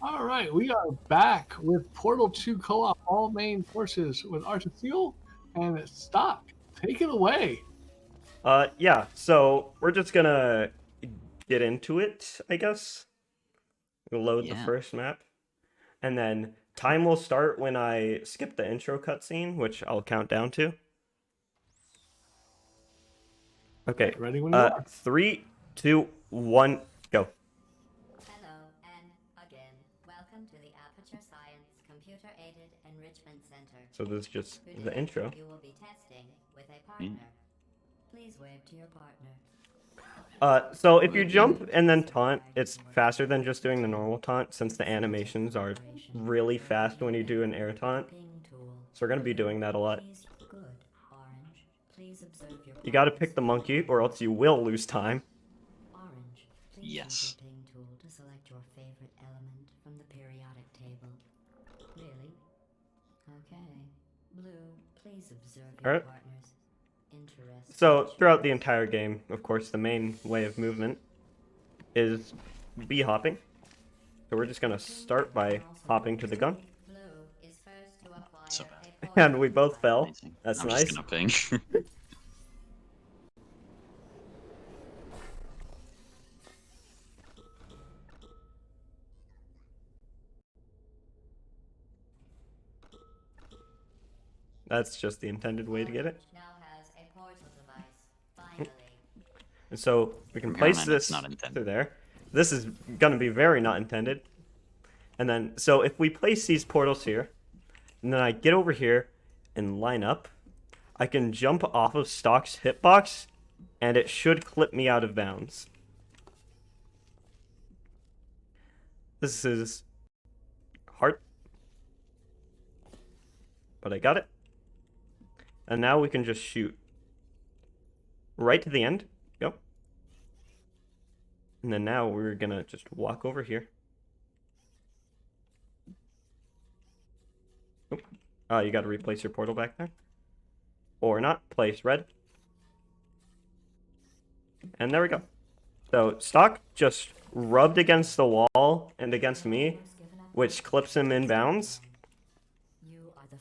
All right, we are back with Portal 2 co-op all main forces with artisiole and Stock. Take it away. Yeah, so we're just gonna get into it, I guess. We'll load the first map. And then time will start when I skip the intro cutscene, which I'll count down to. Okay. Ready when you are. 3, 2, 1, go. Hello, and again, welcome to the Aperture Science Computer-Aided Enrichment Center. So this is just Today, the intro. you will be testing with a partner. Please wave to your partner. So if you jump and then taunt, it's faster than just doing the normal taunt, since the animations are really fast when you do an air taunt. So we're gonna be doing that a lot. You gotta pick the monkey, or else you will lose time. Orange, please use your ping tool to select your favorite element from the periodic table. Really? Okay. Blue, please observe your partner's interest. So throughout the entire game, of course, the main way of movement is bee hopping. So we're just gonna start by hopping to the gun. Blue is first to acquire And we both fell. Amazing. That's I'm nice. just gonna ping. That's just the intended way to get it. now has a portal device. Finally. And so we can From here on place in, it's this not intended. through there. This is gonna be very not intended. And then, so if we place these portals here, and then I get over here and line up, I can jump off of Stock's hitbox, and it should clip me out of bounds. This is hard, but I got it. And now we can just shoot right to the end. Go. And then now we're gonna just walk over here. You gotta replace your portal back there. Or not. Place red. And there we go. So Stock just rubbed against the wall and against me, which clips him in bounds.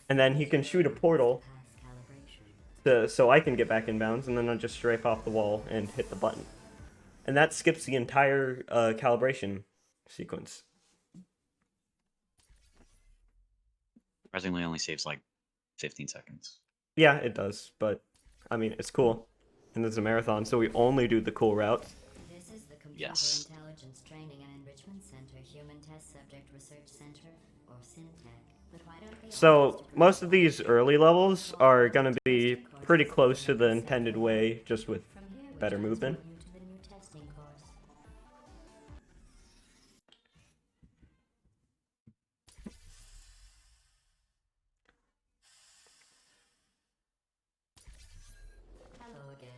And then he can shoot a portal so I can get back in bounds, and then I'll just strafe off the wall and hit the button. And that skips the entire calibration sequence. Surprisingly, only saves like 15 seconds. Yeah, it does, but I mean, it's cool. And it's a marathon, so we only do the cool routes. This is the Computer Intelligence Training and Enrichment Center Human Test Subject Research Center, or SynTech. But why don't they So most of these early levels are gonna be pretty close to the intended way, just with better movement. you to the new testing course? Hello again.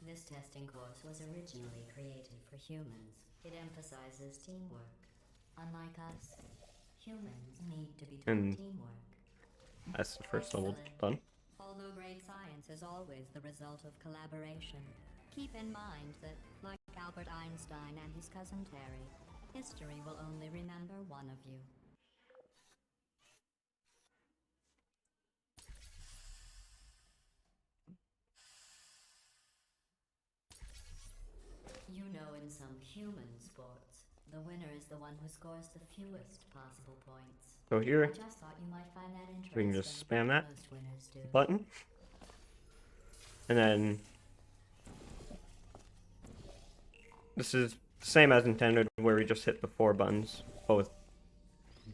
This testing course was originally created for humans. It emphasizes teamwork. Unlike us, humans need to be taught teamwork. That's the first level done. Although great science is always the result of collaboration, keep in mind that, like Albert Einstein and his cousin Terry, history will only remember one of you. You know, in some human sports, the winner is the one who scores the fewest possible points. So here, I just thought you might find that interesting. we can just spam that Most winners do. button. And then this is the same as intended, where we just hit the 4 buttons, but with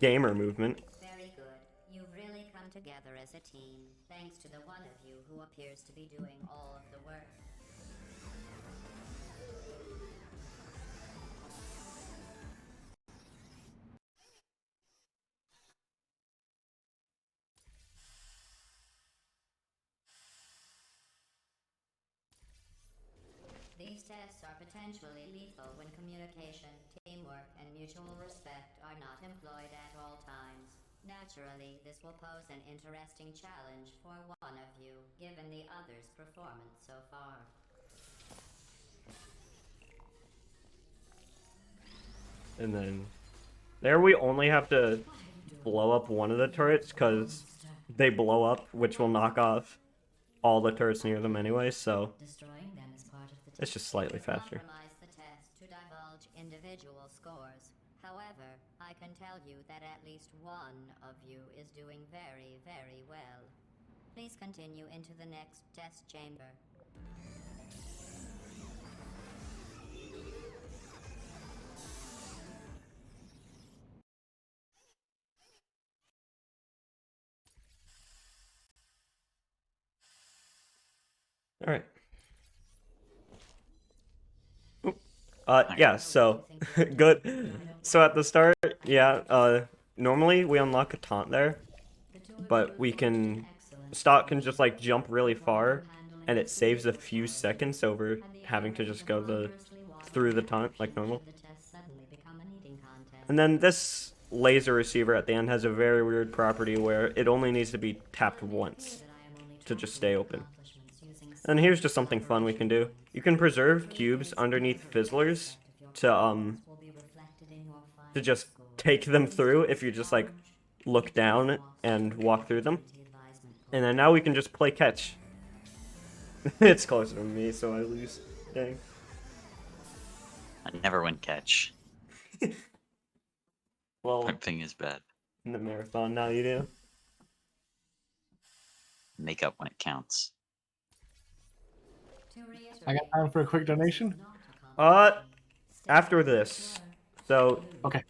gamer movement. Very good. You've really come together as a team, thanks to the one of you who appears to be doing all of the work. These tests are potentially lethal when communication, teamwork, and mutual respect are not employed at all times. Naturally, this will pose an interesting challenge for one of you, given the other's performance so far. And then There we only have to blow up one of the turrets because they blow up, which will knock off all the turrets near them anyway, so Destroying them is part of the it's just slightly faster. Compromise the test to divulge individual scores. However, I can tell you that at least one of you is doing very, very well. Please continue into the next test chamber. All right. Yeah, so good. So at the start, yeah, normally we unlock a taunt there, but Stock can just like jump really far, and it saves a few seconds over having to just go through the taunt like normal. And then this laser receiver at the end has a very weird property where it only needs to be tapped once to just stay open. And here's just something fun we can do. You can preserve cubes underneath fizzlers to just take them through if you just like look down and walk through them. And then now we can just play catch. It's closer to me, so I lose. Dang. I never win catch. Well, Pumping is bad. in the marathon now you do. Make up when it counts. I got time for a quick donation. After this. So, Okay.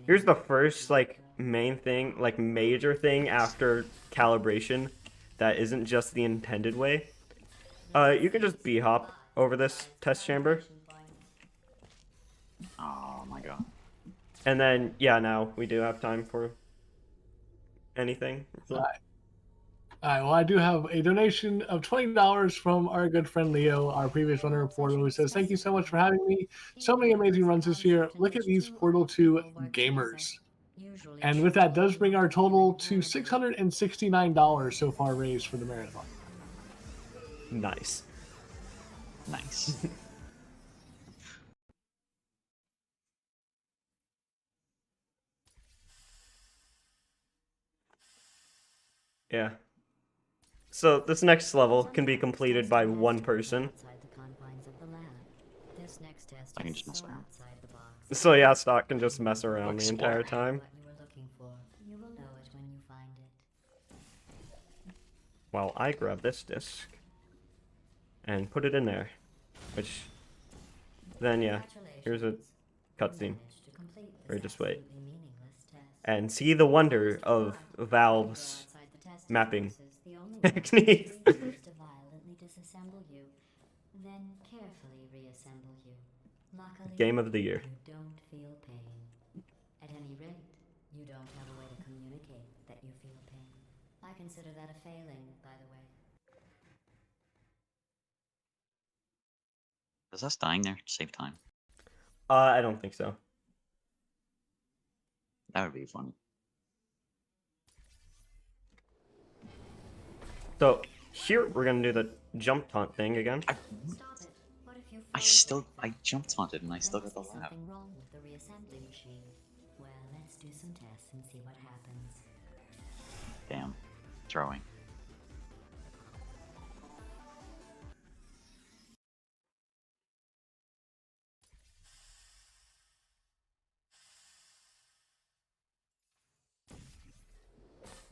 here's the first, like, main thing, like, major thing after calibration that isn't just the intended way. You can just b-hop over this test chamber. Oh my god. And then, yeah, now we do have time for anything. Alright, well, I do have a donation of $20 from our good friend Leo, our previous runner of Portal, who says, "Thank you so much for having me. So many amazing runs this year. Look at these Portal 2 gamers." And with that does bring our total to $669 so far raised for the marathon. Nice. Nice. Yeah. So this next level can be completed by one person. I can just mess around. So yeah, Stock can just mess around the entire time. While I grab this disc and put it in there. Which, then yeah, here's a cutscene. Or just wait. And see the wonder of Valve's mapping techniques. Game of the year. You don't feel pain. At any rate, you don't have a way to communicate that you feel pain. I consider that a failing, by the way. Does us dying there save time? I don't think so. That would be funny. So here we're gonna do the jump taunt thing again. Stop it. What if you I jump taunted and I still got the lab. something wrong with the reassembly machine? Well, let's do some tests and see what happens. Damn. Throwing.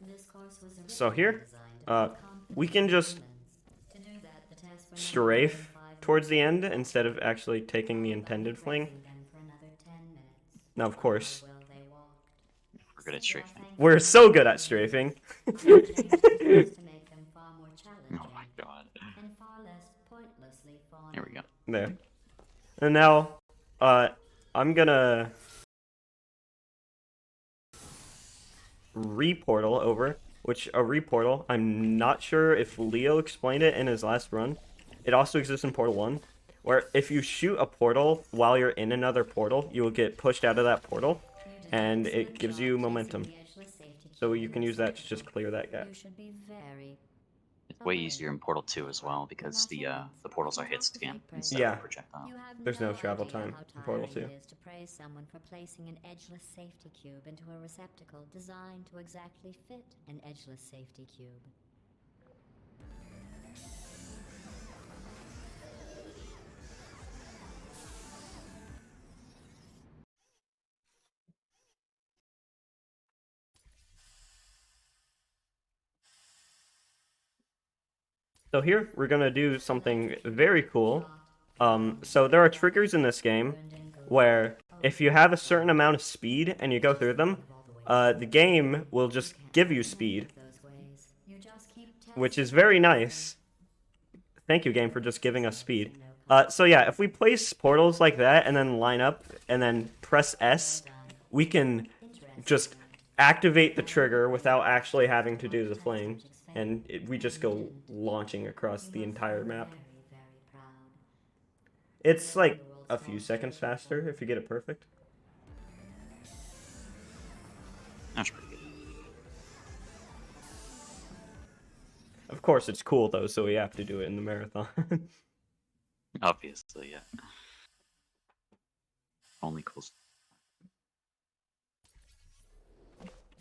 This course was So here, designed we can just to do that, the test went strafe towards the end instead of actually taking the intended fling. them for another 10 minutes. Now, of course, Well, they walked. We're good at strafing. we're so good at strafing. To make them far more challenging Oh my god. and far less pointlessly fun. There we go. There. And now, I'm gonna reportal over, which a reportal, I'm not sure if Leo explained it in his last run. It also exists in Portal 1, where if you shoot a portal while you're in another portal, you will get pushed out of that portal, and it gives you momentum. So you can use that to just clear that gap. You should be very, It's way easier in Portal 2 as well because the portals are hit scan instead Yeah. of projectile. You have There's no travel idea time how in Portal tiring 2. it is to praise someone for placing an edgeless safety cube into a receptacle designed to exactly fit an edgeless safety cube. So here we're gonna do something very cool. So there are triggers in this game where if you have a certain amount of speed and you go through them, the game will just give you speed, which is very nice. Thank you, game, for just giving us speed. So yeah, if we place portals like that and then line up and then press S, we can just activate the trigger without actually having to do the flame, and we just go launching across the entire map. It's like a few seconds faster if you get it perfect. That's pretty good. Of course, it's cool though, so we have to do it in the marathon. Obviously, yeah. Only cool.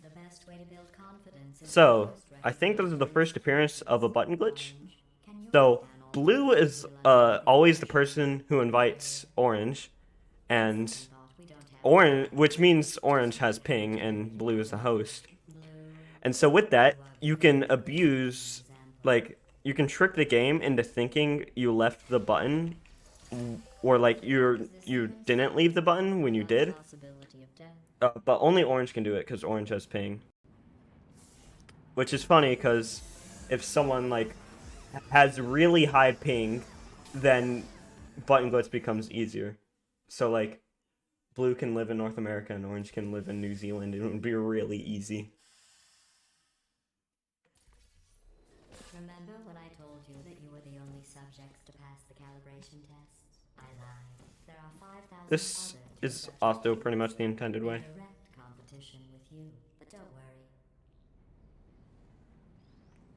The best way to build confidence is So, I think this is the first appearance of a button glitch. Can you So, panel blue is always the person who invites orange, and thought we don't have orange, which means orange has ping and blue is the host. blue? And so with that, you can abuse, like, you can trick the game into thinking you left the button, or like you didn't leave the button when you did. Possibility of death. But only orange can do it because orange has ping. Which is funny because if someone like has really high ping, then button glitch becomes easier. So like blue can live in North America and orange can live in New Zealand. It would be really easy. Remember when I told you that you were the only subjects to pass the calibration tests? I lied. There are 5,000 This other is subjects also pretty much the intended way. in direct competition with you. But don't worry.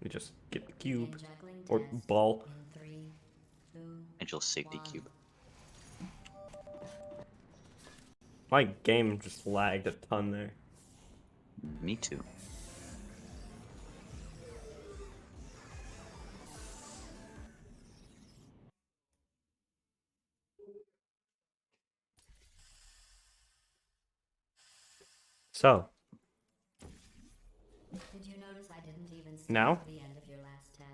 We just get the cube In juggling or test, ball. in 3, 2, Angel safety 1. cube. My game just lagged a ton there. Me too. So Did you notice I didn't even stay Now, to the end of your last test?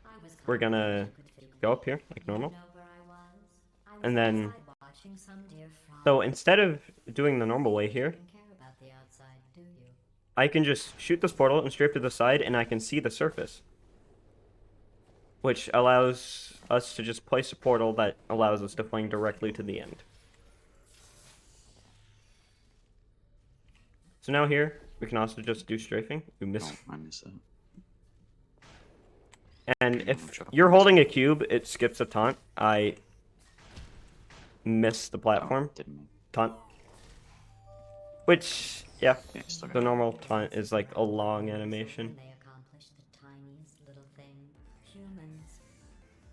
I was we're gonna confident you could figure go up here like You normal. know where I was? I was And then- outside watching some dear frog. So instead of doing the normal way You here, don't care about the outside, do you? I can just shoot this portal and strafe to the side and I can see the surface. Which allows us to just place a portal that allows us to fling directly to the end. So now here, we can also just do strafing. We miss. Oh, I miss it. And if you're holding a cube, it skips a taunt. I missed the platform. Oh, didn't. Taunt. Which, yeah, Yeah, still got the it. normal taunt is like a long animation. When they accomplish the tiniest little thing. Humans.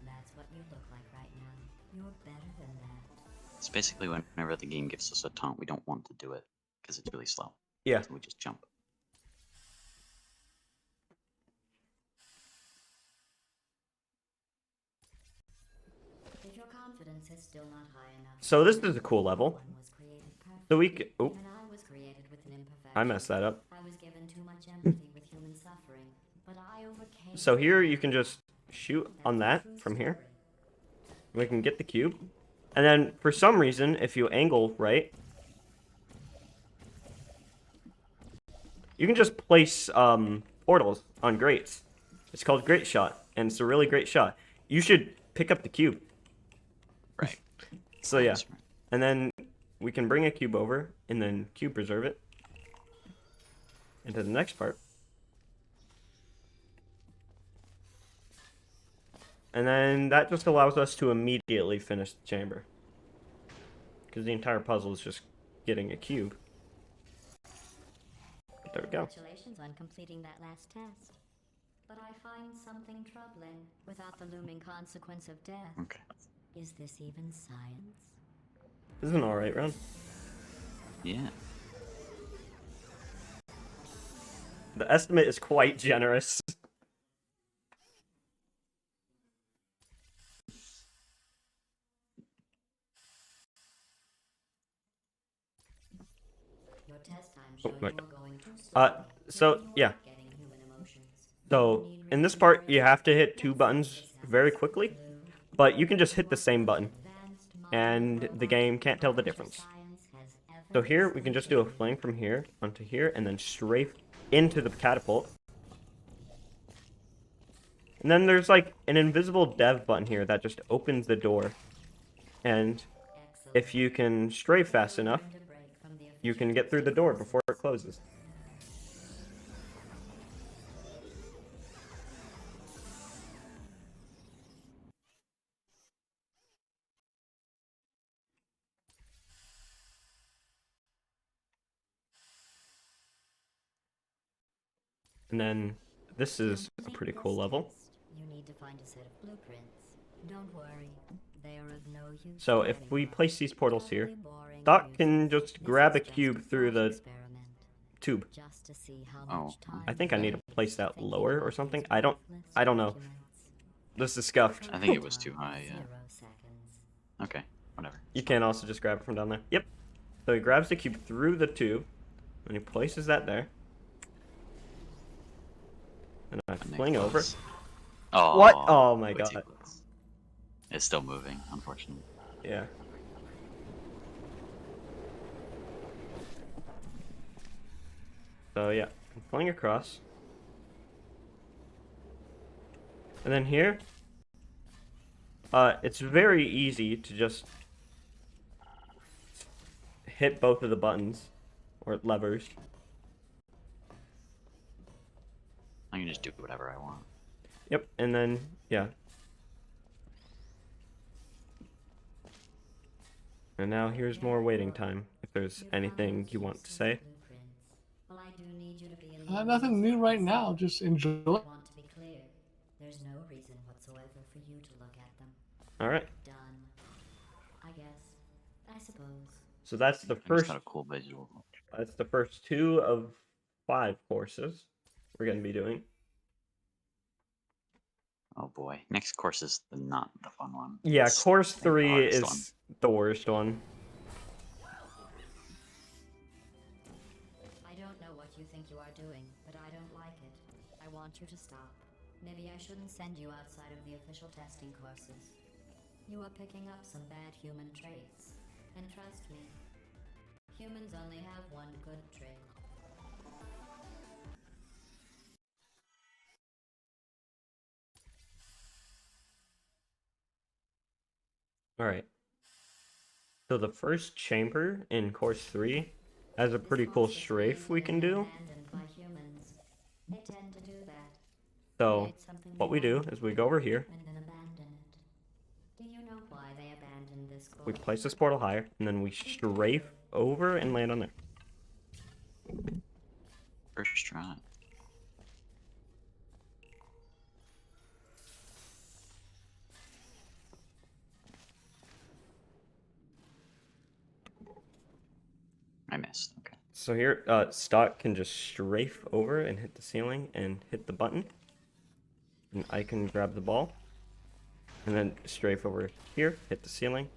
That's what you look like right now. You're better than that. It's basically whenever the game gives us a taunt, we don't want to do it because it's really slow. Yeah. So we just jump. If your confidence is still not high enough. So this is a cool level. One was created perfect. So we can, oh, Even I was created with an imperfection. I messed that up. I was given too much empathy with human suffering, but I overcame. So here you can just shoot on That's that a true from here. story. We can get the cube. And then for some reason, if you angle right, you can just place portals on grates. It's called Great Shot, and it's a really great shot. You should pick up the cube. Right. So yeah, That's right. and then we can bring a cube over, and then cube preserve it into the next part. And then that just allows us to immediately finish the chamber. Because the entire puzzle is just getting a cube. There we go. Congratulations on completing that last test. But I find something troubling without the looming consequence of death. Okay. Is this even science? This is an alright run. Yeah. The estimate is quite generous. Your test times show right. you're going too slowly. So, Maybe you yeah. aren't getting human emotions. So, in this part, you have to hit 2 buttons very quickly, but you can just hit the same button, and the game can't tell the difference. So here, we can just do a fling from here onto here, and then strafe into the catapult. And then there's like an invisible dev button here that just opens the door. And if you can strafe fast enough, you can get through the door before it closes. And then this is a pretty cool level. You need to find a set of blueprints. Don't worry, they are of no use. So to if we anyone. place these portals here, Totally boring Stock and can useless. just This grab a is just cube through thought the experiment, tube. just to see how Oh, much time I think I need to you place waste that thinking lower or about something. these I don't know. documents. This is scuffed. I think it was too high, yeah. 0 seconds. Okay, whatever. You can also just grab it from down there. Yep. So he grabs the cube through the tube, and he places that there. And I And it fling over. closes. Oh, What? Oh my way too god. close. It's still moving, unfortunately. Yeah. So yeah, I'm flying across. And then here, it's very easy to just hit both of the buttons, or levers. I can just do whatever I want. Yep, and then, yeah. And now here's more waiting time, if there's anything you want to say. Well, I do need you to be in Nothing new right now. Just enjoy. want to be clear. There's no reason whatsoever for you to look at them. Alright, Done. I guess. I suppose. so that's the I just first, got a cool visual. that's the first 2 of 5 courses we're going to be doing. Oh boy. Next course is not the fun one. Yeah, It's course the 3 hardest is one. the worst one. I don't know what you think you are doing, but I don't like it. I want you to stop. Maybe I shouldn't send you outside of the official testing courses. You are picking up some bad human traits. And trust me, humans only have one good trait. Alright. So the first chamber in course 3 has a pretty cool strafe we can do. Abandoned by humans. They tend to do that. So Create something what we do new is we go over here, and then abandon it. Do you know why they abandoned this we course? place this portal higher, and then we strafe over and land on there. First try. I missed. Okay. So here, Stock can just strafe over and hit the ceiling and hit the button. And I can grab the ball. And then strafe over here, hit the ceiling,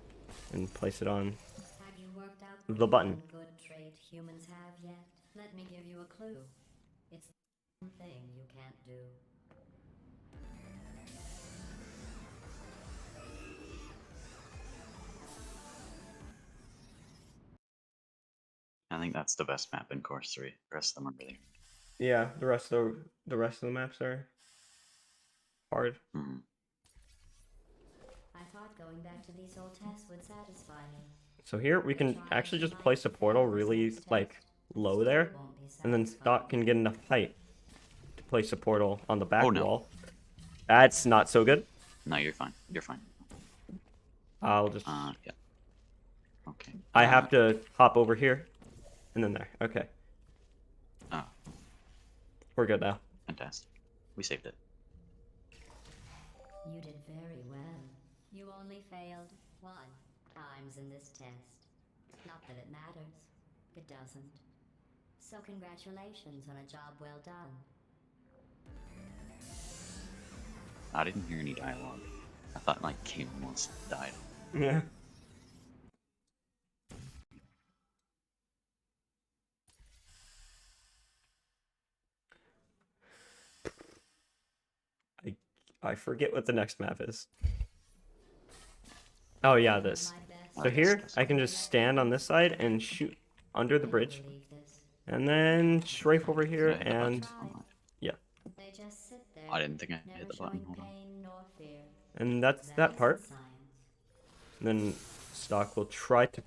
and place it on. Have you worked out The button. one good trait humans have yet? Let me give you a clue. It's the one thing you can't do. I think that's the best map in course 3. The rest of them are really Yeah, the rest of the maps are hard. hard. I thought going back to these old tests would satisfy me. So here we can actually just place a portal really like low there, and then Stock can get enough height to place a portal on the back Oh, no. wall. That's not so good. No, you're fine. You're fine. I'll just Yeah. Okay. I have to hop over here, and then there. Okay, Oh, we're good now. fantastic. We saved it. You did very well. You only failed 1 times in this test. Not that it matters. It doesn't. So congratulations on a job well done. I didn't hear any dialogue. I thought like Kane almost died. Yeah. I forget what the next map is. Oh yeah, this. My So best. here, I can just stand on this side and shoot under the bridge. Believe this. And then strafe over here Did I hit the and... button? Oh, They just sit there. I didn't think I never hit the button. showing Hold on. pain nor fear. And that's That that isn't part. science. And then Stock will try to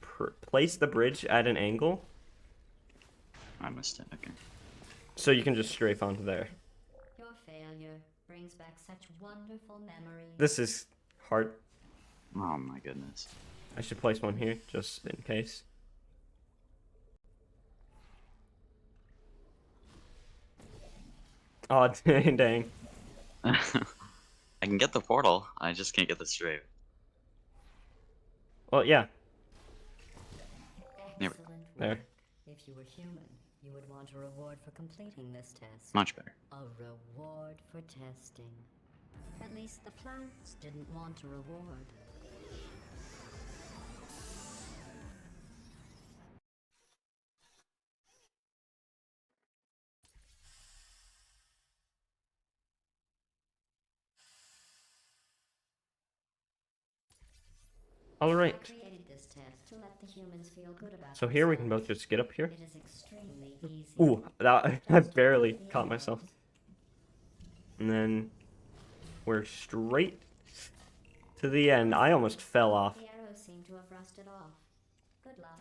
place the bridge at an angle, I missed it. Okay. so you can just strafe onto there. Your failure brings back such wonderful memories. This is hard. Oh my goodness. I should place one here, just in case. Oh, dang, dang. I can get the portal. I just can't get the strafe. Well, yeah. There. Excellent There. work. If you were human, you would want a reward for completing this test. Much better. A reward for testing. At least the plants didn't want a reward. I Alright. created this test to let the humans feel good about So here we can themselves. both just get up here. It is extremely easy. Ooh, that I barely caught myself. And then we're straight to the end. I almost fell off. The arrows seem to have rusted off. Good luck.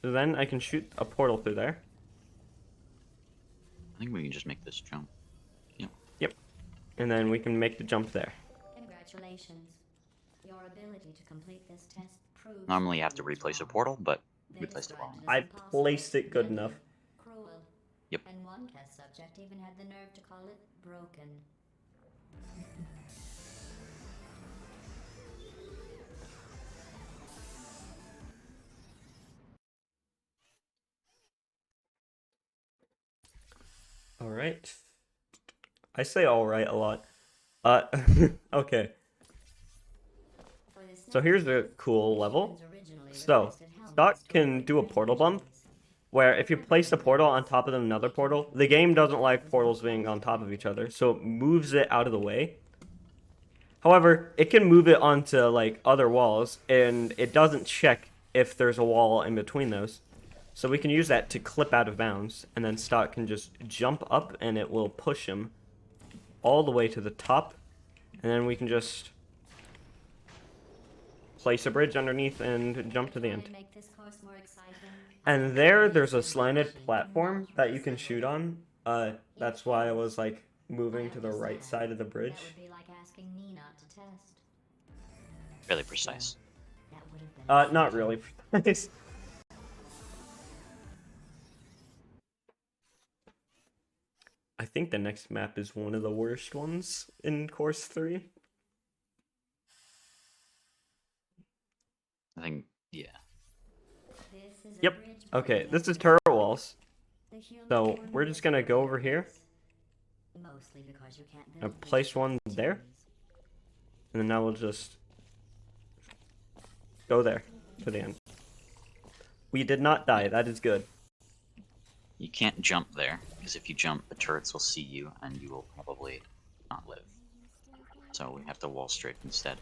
So then I can shoot a portal through there. I think we can just make this jump. And then we can make the jump there. Congratulations. Your ability to complete this test proves Normally you have to you were replace a wrong. portal, but They we placed it wrong. described I as impossible, placed it good enough. cruel. Yep. And one test subject even had the nerve to call it broken. Alright. I say alright a lot. Okay. For this So next here's a test, cool the level. humans originally So, requested helmets Stock to can avoid do a portal bump, collisions. where if you place a portal on top of another portal, the game doesn't like portals being on top of each other, so it moves it out of the way. However, it can move it onto like other walls, and it doesn't check if there's a wall in between those. So we can use that to clip out of bounds, and then Stock can just jump up and it will push him all the way to the top, and then we can just place a bridge underneath and jump to the end. Try and make this course more exciting. And there's a slanted platform that you can shoot on. That's why I was like moving to the right side of the bridge. That would be like asking me not to test. Really precise. That would have been Not really precise. I think the next map is one of the worst ones in Course 3. I think, yeah. This is a Yep. bridge Okay, building this is activity. turret walls. The humans So were we're just gonna go over here. Mostly because you can't I'll build place bridges one with there. trees. And then now we'll just go there to the end. We did not die. That is good. You can't jump there, because if you jump, the turrets will see you, and you will probably not live. So we have to wall strafe instead.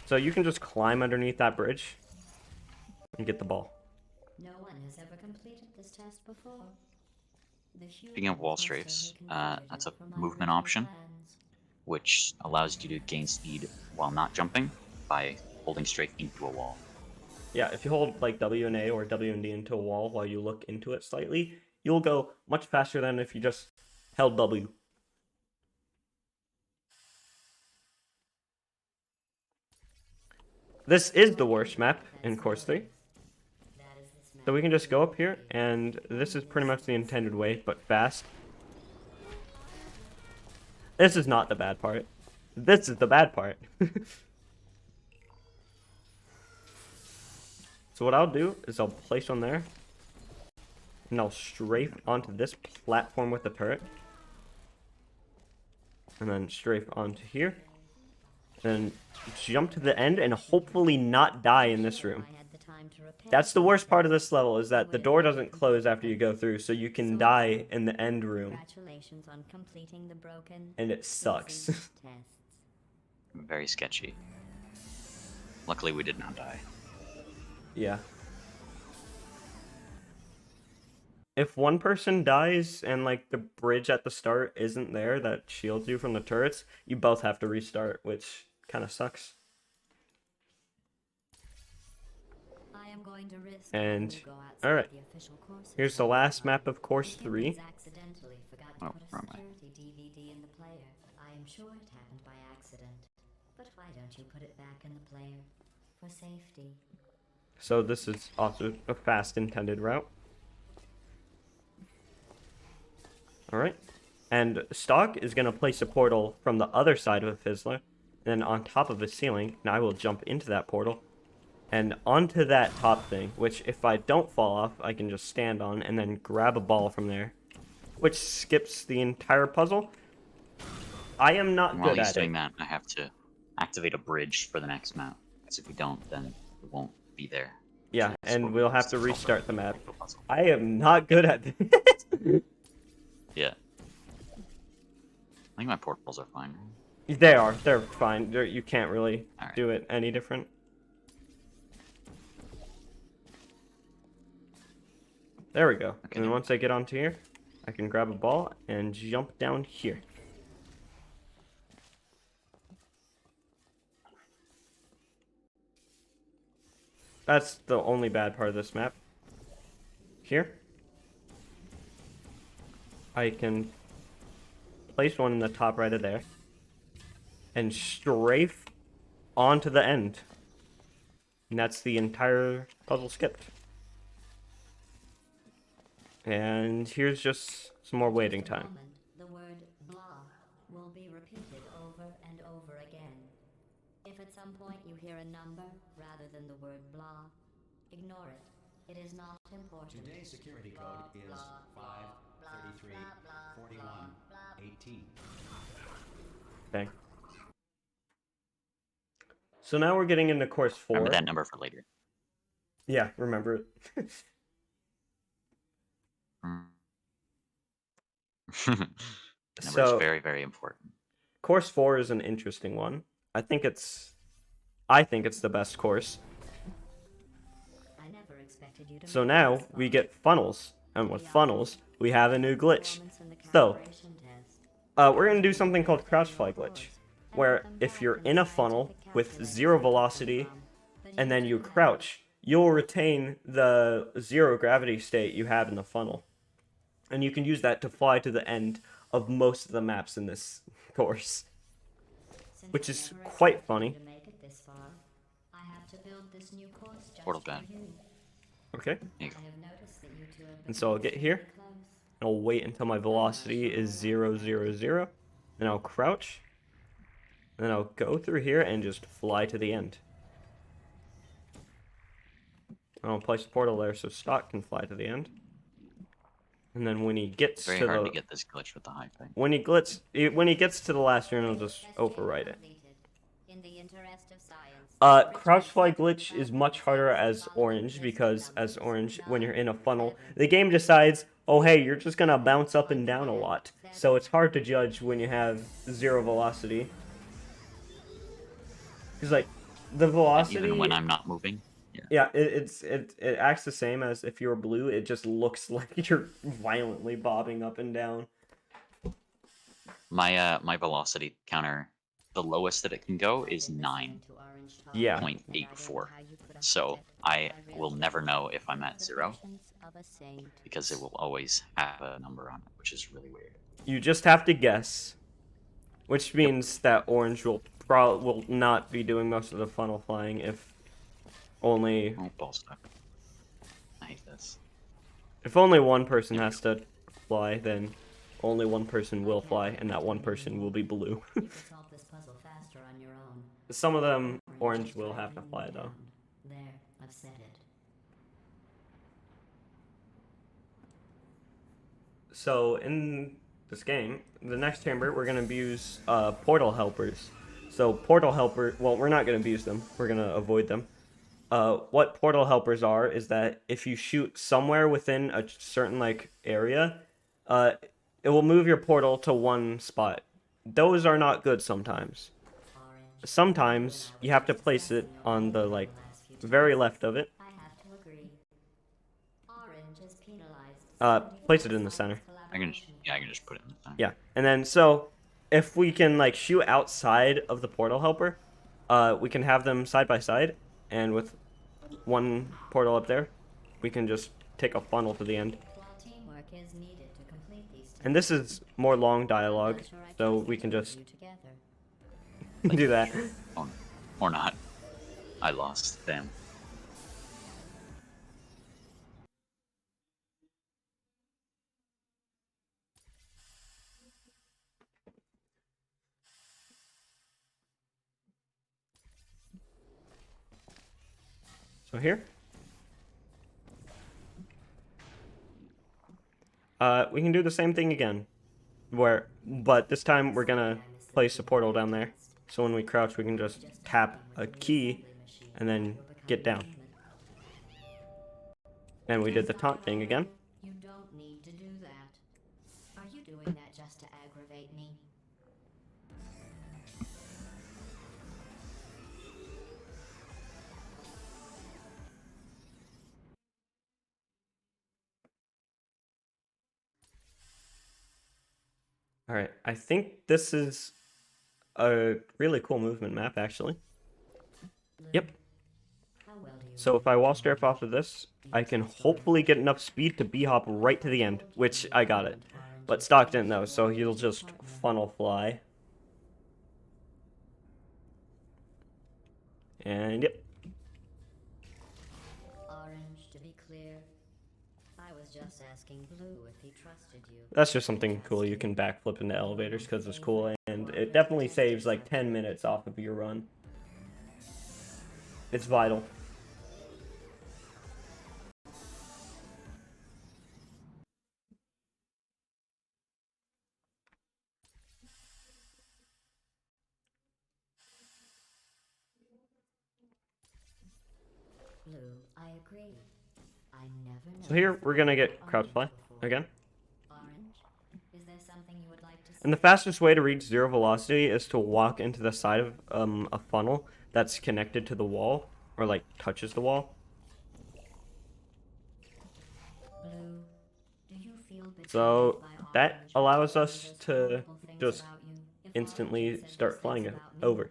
So you can just climb underneath that bridge and get the ball. No one has ever completed this test before. The Speaking of wall humans must have strafes, reconfigured that's it a for my movement original option. plans. Which allows you to gain speed while not jumping by holding straight into a wall. Yeah, if you hold like W and A or W and D into a wall while you look into it slightly, you'll go much faster than if you just held W. This is the worst map in Course 3. That is this So we map. can just go up here, and this is pretty much the intended way, but fast. This is not the bad part. This is the bad part. So what I'll do is I'll place one there. And I'll strafe onto this platform with the turret. And then strafe onto here. Then jump to the end and hopefully not die in this room. That's the worst part of this level, is that the door doesn't close after you go through, so you can die in the end room. And it sucks. Very sketchy. Luckily, we did not die. Yeah. If one person dies and like the bridge at the start isn't there that shields you from the turrets, you both have to restart, which kind of sucks. And alright, here's the last map of course 3. Oh, wrong way. I am sure it happened by accident, but why don't you put it back in the player for safety? So this is also a fast intended route. Alright, and Stock is going to place a portal from the other side of a Fizzler, and then on top of a ceiling, and I will jump into that portal, and onto that top thing, which if I don't fall off, I can just stand on, and then grab a ball from there, which skips the entire puzzle. I am not While good he's at doing it. that, I have to activate a bridge for the next map. Because if we don't, then it won't be there. Yeah, That's and what we'll we have to solve restart the map. puzzle. I am not good at this. Yeah. I think my portals are fine. They're fine. You can't really Alright. do it any different. There we go. Okay, And then now. once I get onto here, I can grab a ball and jump down here. That's the only bad part of this map. Here, I can place one in the top right of there and strafe onto the end. And that's the entire puzzle skipped. And here's just some more waiting time. The word blah will be repeated over and over again. If at some point you hear a number rather than the word blah, ignore it. It is not important. Today's security code is 5334118. Okay. So now we're getting into course 4. Remember that number for later. Yeah, remember it. Number So- is very, very important. Course 4 is an interesting one. I think it's the best course. I never expected you to So make now this we far. get funnels, and with funnels, we have a new glitch. Performance in the So, calibration test. we're gonna do something called crouch fly glitch, where if you're in a funnel with 0 velocity and then you crouch, you'll retain the 0 gravity state you have in the funnel. And you can use that to fly to the end of most of the maps in this course. Since which I is never quite expected funny. you to make it this far, I have to build this new course just Portal's for bad. you. Okay, There you go. I have noticed that you two have and so I'll become get here, extremely close. and I'll wait until my velocity is 0, 0, 0, then I'll crouch, then I'll go through here and just fly to the end. And I'll place a portal there so Stock can fly to the end. And then when he gets Very to hard the to get this glitch with the high thing. when he gets to the last turn, I'll just Test overwrite it. completed. In the interest of science, Crouch fly glitch is much harder as orange because as orange, when you're in a funnel, the game decides, oh hey, you're just gonna bounce up and down a lot. So it's hard to judge when you have 0 velocity. Because like, the velocity... Even when I'm not moving. Yeah, it acts the same as if you're blue, it just looks like you're violently bobbing up and down. My velocity counter, the lowest that it can go is 9.84. Yeah. So I will never know if I'm at 0 because it will always have a number on it, which is really weird. You just have to guess. Which means that orange will not be doing most of the funnel flying if only Oh, ball stuck. I hate this. if only one person has to fly, then only one person will fly, and that one person will be blue. You could solve this puzzle faster on your own. Some of them, orange, will have to fly, though. There, I've said it. So, in this game, the next chamber, we're going to abuse portal helpers. So, portal helper, well, we're not going to abuse them. We're going to avoid them. What portal helpers are is that if you shoot somewhere within a certain, like, area, it will move your portal to one spot. Those are not good sometimes. Sometimes you have to place it on the, like, very left of it. I have to agree. Orange is penalized. Place it in the center. I can just put it in the center. Yeah, and then so if we can like shoot outside of the portal helper, we can have them side by side, and with one portal up there, we can just take a funnel to the end. While teamwork is needed to complete these And this is more long dialogue, so we can just do that. Or not. I lost. Damn. So here, we can do the same thing again, but this time we're gonna place a portal down there. So when we crouch, we can just tap a key and then get down. And we did the taunt thing again. You don't need to do that. Are you doing that just to aggravate me? All right, I think this is a really cool movement map, actually. Yep. How well do you So if I wall strafe off of this, I can hopefully get enough speed to b-hop right to the end, which I got it. But Stock didn't know, so he'll just funnel fly. And yep. Orange, to be clear, I was just asking Blue if he trusted you. That's just something cool. You can backflip into elevators because it's cool, and it definitely saves like 10 minutes off of your run. It's vital. Blue, I agree. I never So here, we're gonna get noticed crouch fly orange before. again. Orange, is there something you would like to say? And the fastest way to reach zero velocity is to walk into the side of a funnel that's connected to the wall, or like touches the wall. Blue, do you feel betrayed So by that Orange allows for us saying those to horrible things just about you? If instantly Orange had said start those flying things it about me, over.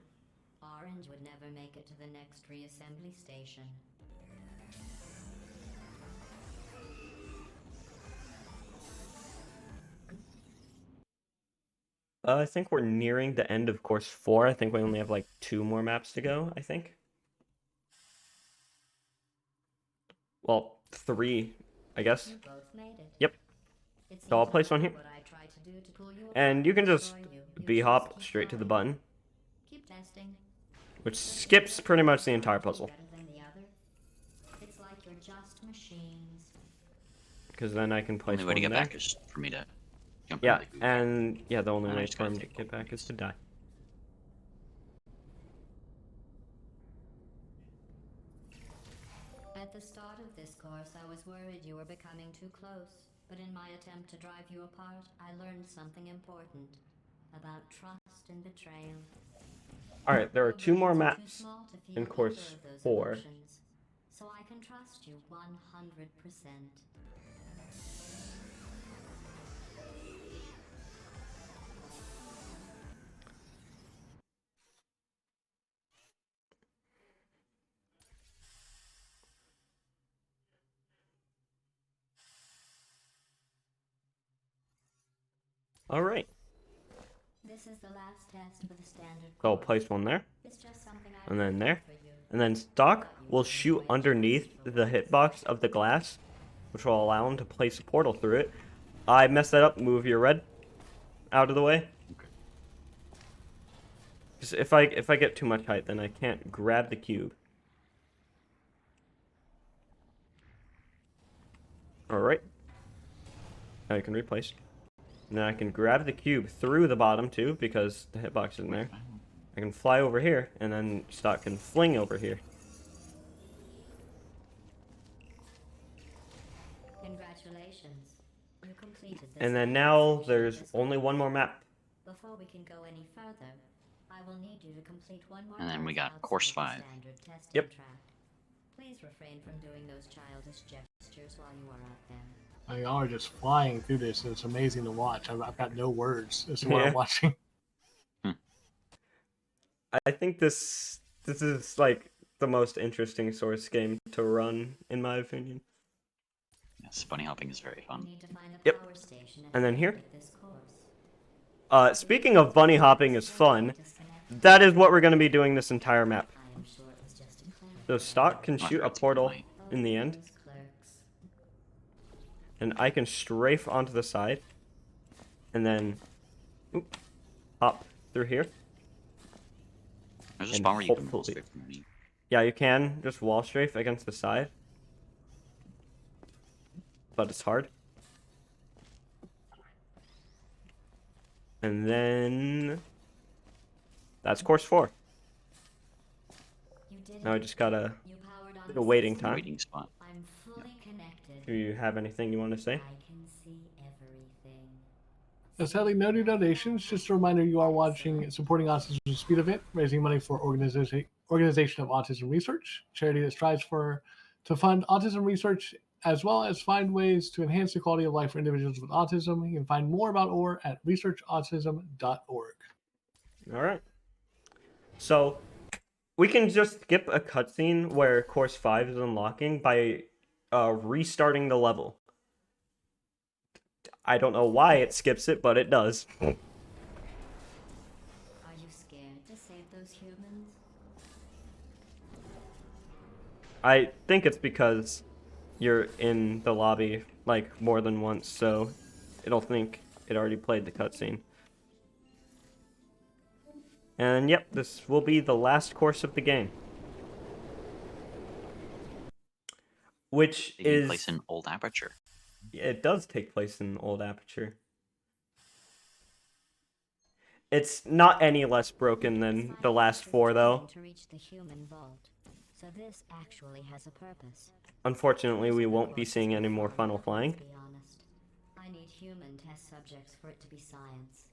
Orange would never make it to the next reassembly station. I think we're nearing the end of course 4. I think we only have like 2 more maps to go, I think. Well, 3, I guess. You both made it. Yep. It So I'll seems place no one here. matter what I tried to do to pull you And apart you can or just destroy you b-hop keep straight to the trying. button, Keep testing. which skips pretty much the entire puzzle. Better than the other. It's like you're just machines. Because then I can place Only way one to get there. back is for me to jump Yeah, into the goop. and yeah, the only And I way just for him gotta to take get back is to die. At the start of this course, I was worried you were becoming too close. But in my attempt to drive you apart, I learned something important about trust and betrayal. Alright, there are Your 2 more brains are too maps small to feel in either course of those 4. emotions, so I can trust you 100%. Alright, This is the last test for the standard so I'll course. place one there, It's just something I and then there. for you. And then Stock will shoot underneath the hitbox of the glass, which will allow him to place a portal through it. I messed that up, move your red. out of the way. Okay. Because if I get too much height, then I can't grab the cube. All right. Now I can replace. And then I can grab the cube through the bottom too, because the hitbox isn't there. I can fly over here, and then Stock can fling over here. Congratulations. You completed this. And then now there's only one more map. Before we can go any further, I will need you to complete one more. And then we task got course outside the 5. standard testing Yep. track. Please refrain from doing those childish gestures while you are out there. Y'all are just flying through this, and it's amazing to watch. I've got no words as to what Yeah. I'm watching. I think this is like the most interesting Source game to run, in my opinion. Yes, bunny hopping is very You fun. need to find the Yep. power station And then at here? the end of this course. Speaking of bunny hopping is fun, Disconnect. that is what we're going to be doing this entire map. I am sure it was just a clerical So Stock can Oh, I shoot a forgot to portal invite. in the end, Those clerks. and I can strafe onto the side, and then hop through here. There's a And spot where you can roll hopefully- straight from me. Yeah, you can just wall strafe against the side, but it's hard. And then that's course 4. You did Now I it. just gotta You powered on a the waiting system. time. Waiting spot. I'm fully connected. Do you have anything you want to say? I can see everything. Sadly, no new donations. Just a reminder, you are watching Supporting Autism Speed Event, raising money for Organization of Autism Research, charity that strives to fund autism research as well as find ways to enhance the quality of life for individuals with autism. You can find more about OR at researchautism.org. All right. So we can just skip a cutscene where course 5 is unlocking by restarting the level. I don't know why it skips it, but it does. Are you scared to save those humans? I think it's because you're in the lobby like more than once, so it'll think it already played the cutscene. And yep, this will be the last course of the game. Which Taking is... place in Old Aperture. It does take place in Old Aperture. It's not any less broken than the last 4, though. To reach the human vault. So this actually has a purpose. Unfortunately, we won't be seeing any more funnel flying. Let's be honest. I need human test subjects for it to be science.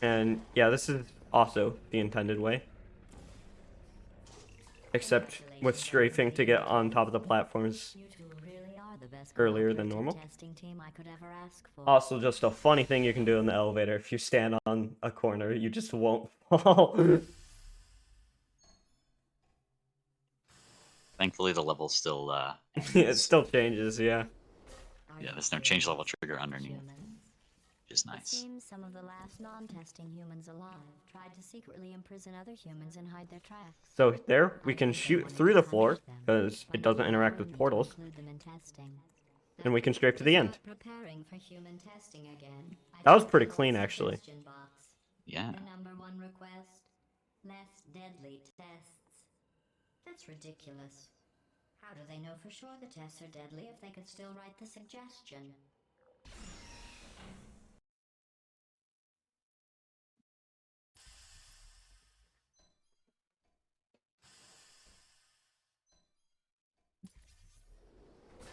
And yeah, this is also the intended way. Except with strafing to get on top of the platforms. You two really are the best Earlier than cooperative normal. testing team I could ever ask for. Also, just a funny thing you can do in the elevator. If you stand on a corner, you just won't fall. Thankfully, the level still. It still changes, yeah. Are Yeah, you there's no change level serious? trigger underneath, Humans? which is It nice. seems some of the last non-testing humans alive tried to secretly imprison other humans and hide their tracks. So there, we I can think they shoot wanted through to the floor, punish them, because but it doesn't they interact with weren't to portals. include them in testing. And we can strafe to the end. Start preparing for human testing again. That was I'd pretty like a clean, little actually. suggestion box. Yeah. The number 1 request: less deadly tests. That's ridiculous. How do they know for sure the tests are deadly if they could still write the suggestion?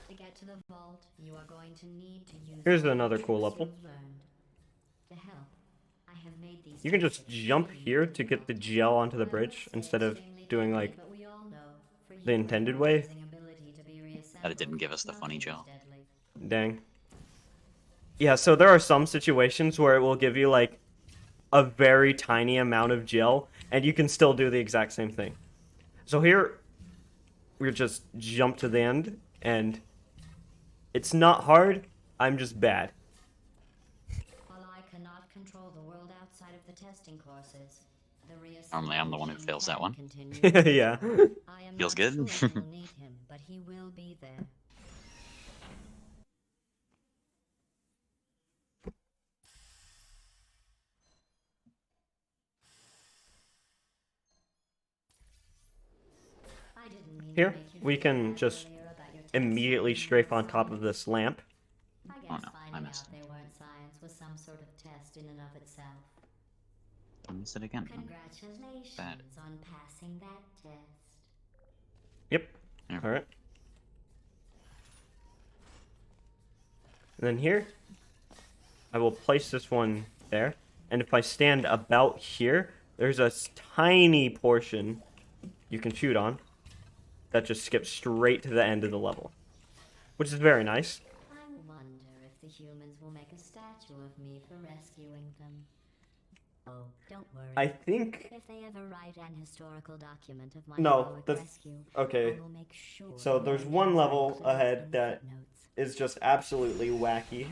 To get to the vault, you are going to need to use. Here's all the another cool tricks level. you've learned. To help, I have made these You can tests just jump extremely here to get the gel onto the Well, bridge it's instead of extremely doing deadly, like but we all know, for the human intended way. processing ability to be That it didn't reassembled, give us the funny nothing is gel. deadly. Dang. Yeah, so there are some situations where it will give you like a very tiny amount of gel, and you can still do the exact same thing. So here, we just jump to the end, and it's not hard, I'm just bad. While I cannot control the world outside of the testing courses, the Normally, I'm the one who reassembly fails that can one. continue. Yeah. I am Feels not good. sure you will need him, but he will be there. here we can just immediately strafe on top of this lamp. I Oh, guess no, I finding missed out they weren't science was some sort of test in and of itself. I missed it again. Congratulations Bad. on passing that test. Yep. Yeah. All right. And then here, I will place this one there. And if I stand about here, there's a tiny portion you can shoot on that just skips straight to the end of the level, which is very nice. I wonder if the humans will make a statue of me for rescuing them. Oh, don't worry. I think... If they ever write an historical document of my No, heroic that's... rescue, Okay. I will make sure So the there's legends one are level included ahead in the that footnotes. is just absolutely wacky.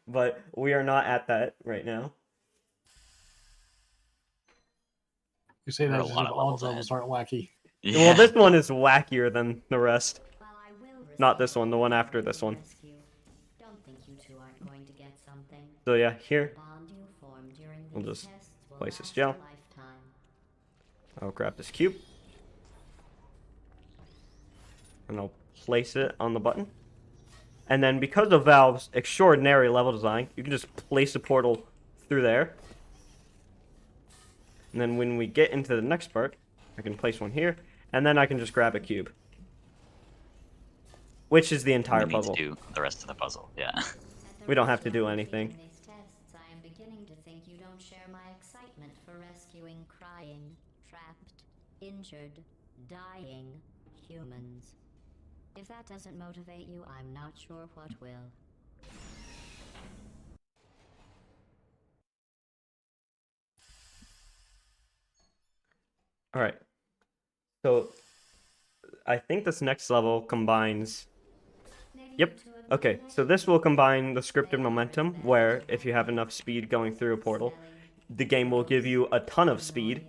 But we are not at that right now. You say There are that a as lot if of all levels levels ahead. aren't wacky. Yeah. Well, this one is wackier than the rest. While I will Not receive this one, the one after this one. rescue, don't think you two aren't going to get something. So yeah, here, The bond you form during We'll these just tests will place this last gel. a lifetime. I'll grab this cube. And I'll place it on the button. And then because of Valve's extraordinary level design, you can just place a portal through there. And then when we get into the next part, I can place one here. And then I can just grab a cube. Which is the entire we need puzzle. to do the rest of the puzzle. Yeah. At the We don't have rate to you're do completing anything. these tests, I am beginning to think you don't share my excitement for rescuing crying, trapped, injured, dying humans. If that doesn't motivate you, I'm not sure what will. Alright. So, I think this next level combines... Maybe Yep. you two have Okay, done so this will combine the scripted momentum, where if you have enough speed going through a portal, smelly, the game will give you a ton of speed. annoying.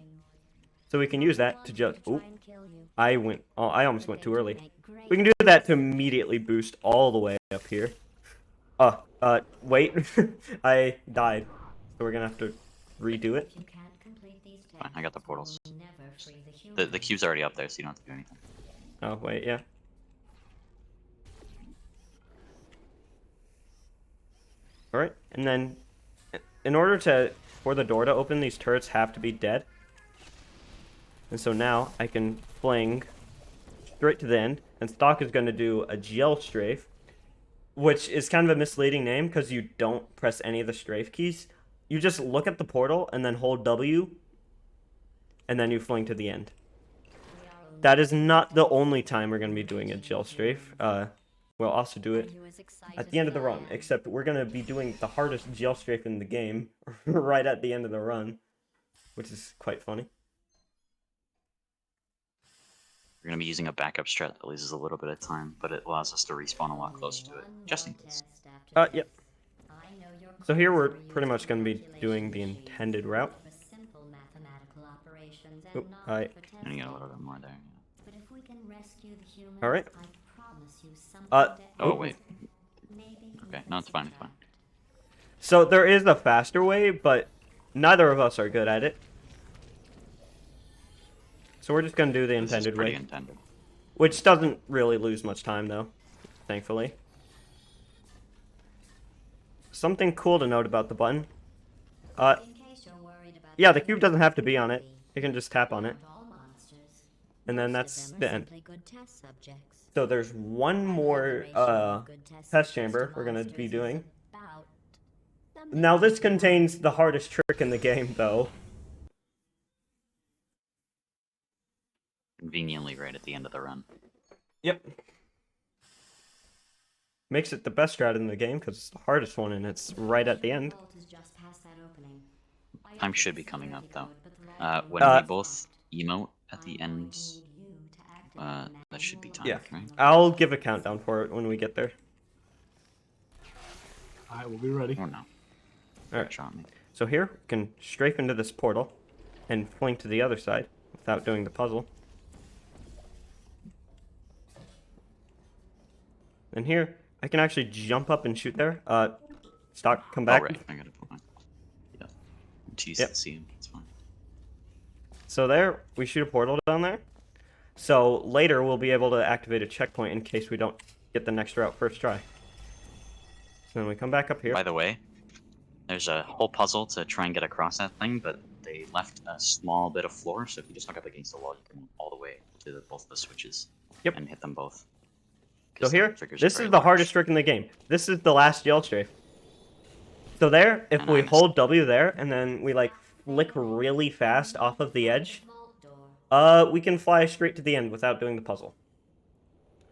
So we can use that to just... Try Oop, and kill you. I almost But went they too do early. make great We can do that to immediately boost all the way up here. Wait. I died. So we're gonna have to redo it. If you can't complete these Fine, I got the tests, you portals. will never free the The humans. cube's already up there, so you don't have to do anything. Oh, wait, yeah. Alright, and then in order for the door to open, these turrets have to be dead. And so now I can fling straight to the end, and Stock is going to do a gel strafe, which is kind of a misleading name because you don't press any of the strafe keys. You just look at the portal and then hold W, and then you fling to the end. We are only That is not the only time we're going to be doing a gel strafe. We'll also do it Are you as excited at the end of as the I run, am? except we're going to be doing the hardest gel strafe in the game right at the end of the run, which is quite funny. We're gonna be using a backup strat that loses a little bit of time, but it allows us to respawn a lot closer to it, just in case. Yep. So here we're pretty much going to be doing the intended route. Oop, And you get a little bit more there. But if we can rescue the humans, Alright. I promise you something Oh Oop. wait. maybe Okay, no, it's fine, it's fine. So there is a faster way, but neither of us are good at it. So we're just going to do the This is intended pretty way, intended. which doesn't really lose much time though, thankfully. Something cool to note about the button. in case you're worried about Yeah, the cube doesn't have to be on it. You can just tap on it. not all monsters. And then Most of that's them are the end. simply good test subjects. So there's one And the more ratio of good test subjects chamber to we're going to monsters be is doing. about the Now this middle. contains the hardest trick in the game though. Conveniently right at the end of the run. Yep. Makes it the best strat in the game because it's the hardest one and it's right at the end. Vault is just past that opening. I Time entered should the be coming up, security though. code, but the When vault we is both locked. emote at the I'm going end, to need you to activate the that should be manual timed, Yeah, right? I'll give a countdown for it when we get there. I will be ready. Oh no. Alright. Shot me. So here, we can strafe into this portal and fling to the other side without doing the puzzle. And here, I can actually jump up and shoot there. Stock, come back. Oh right, I gotta put my. Yeah. Jeez, Yep. see him. It's fine. So there, we shoot a portal down there. So later we'll be able to activate a checkpoint in case we don't get the next route first try. So then we come back up here. By the way, there's a whole puzzle to try and get across that thing, but they left a small bit of floor, so if you just hook up against the wall, you can all the way to both the switches. Yep. And hit them both. So 'Cause the here, triggers this are very is the large. hardest trick in the game. This is the last yell strafe. So there, if And we I missed. hold W there, and then we like flick really fast off of the edge, Vault door. we can fly straight to the end without doing the puzzle.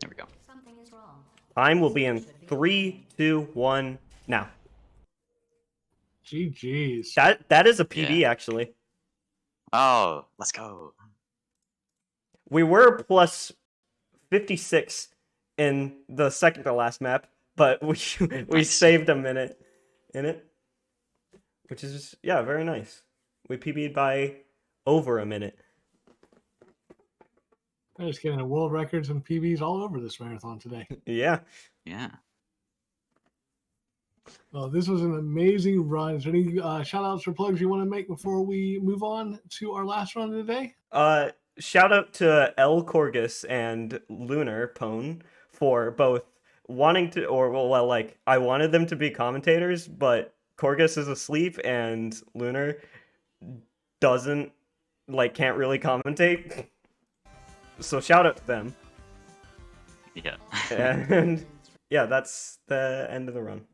There we go. Something is wrong. Time will be in 3, 2, 1, now. GG's. That is a PB Yeah. actually. Oh, let's go. We were plus 56 in the second to last map, but we Nice. saved a minute in it, which is yeah, very nice. We PB'd by over a minute. I'm just getting world records and PBs all over this marathon today. Yeah. Yeah. Well, this was an amazing run. Is there any shout outs or plugs you want to make before we move on to our last run of the day? Shout out to L Corgus and Lunar Pone for both wanting to, or well, like I wanted them to be commentators, but Corgus is asleep and Lunar doesn't, like, can't really commentate. So shout out to them. Yeah. And yeah, that's the end of the run.